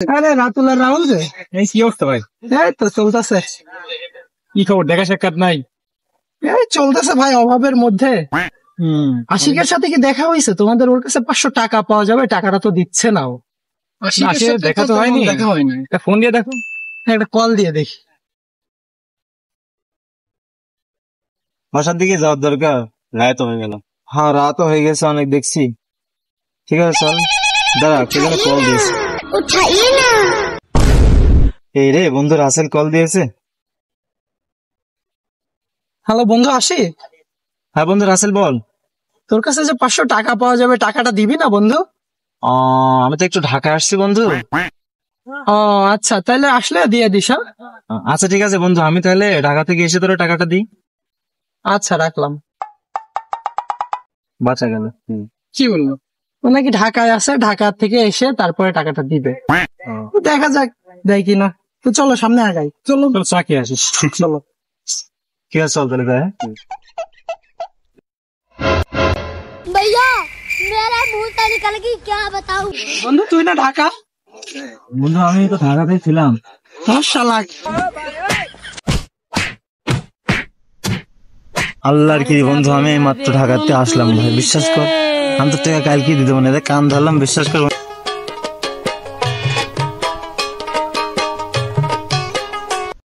আরে রাতুল আর রাহুল যে এই কি অবস্থা ভাই? এই তো চলতেছে। কি খবর, দেখা সাক্ষাৎ নাই? এই চলতেছে ভাই, অভাবের মধ্যে। আশিকের সাথে কি দেখা হয়েছে তোমাদের? ওর কাছে 500 টাকা পাওয়া যাবে, টাকাটা তো দিচ্ছে না ও। না, সে দেখা তো হয়নি। দেখা হয়নি। একটা ফোন দিয়ে দেখো। হ্যাঁ, একটা কল দিয়ে দেখি। বাসার দিকে যাওয়ার দরকার, রাত হয়ে গেল। হ্যাঁ, রাত হয়ে গেছে অনেক, দেখছি। ঠিক আছে চল। দাঁড়া, কে যেন কল দিয়েছে। এই রে বন্ধু, রাসেল কল দিয়েছে। হ্যালো বন্ধু আশিক, হ্যাঁ বন্ধু রাসেল বল। তোর কাছে যে 500 টাকা পাওয়া যাবে, টাকাটা দিবি না বন্ধু? আমি তো একটু ঢাকা আসছি বন্ধু। ও আচ্ছা, তাহলে আসলে দিয়ে দিস। হ্যাঁ আচ্ছা ঠিক আছে বন্ধু, আমি তাহলে ঢাকা থেকে এসে তোর টাকাটা দিই। আচ্ছা, রাখলাম। বাঁচা গেল। কি বললো? ও নাকি ঢাকায় আছে, ঢাকা থেকে এসে তারপরে টাকাটা দিবে। দেখা যাক দেয় কিনা। তো চলো সামনে আগাই, চলো। চল চা খেয়ে আসিস। চলো। ঠিক আছে চল তাহলে তাই। भैया मेरा मुंह से निकल गई, क्या बताऊं। বন্ধু তুই না ঢাকা? বন্ধু আমি তো ঢাকাতে ছিলাম। শালা। আল্লাহর কি বন্ধু, আমি মাত্র ঢাকাতে আসলাম ভাই, বিশ্বাস কর। আমি তো টাকা কালকে দিতে মানে কান ধরলাম, বিশ্বাস কর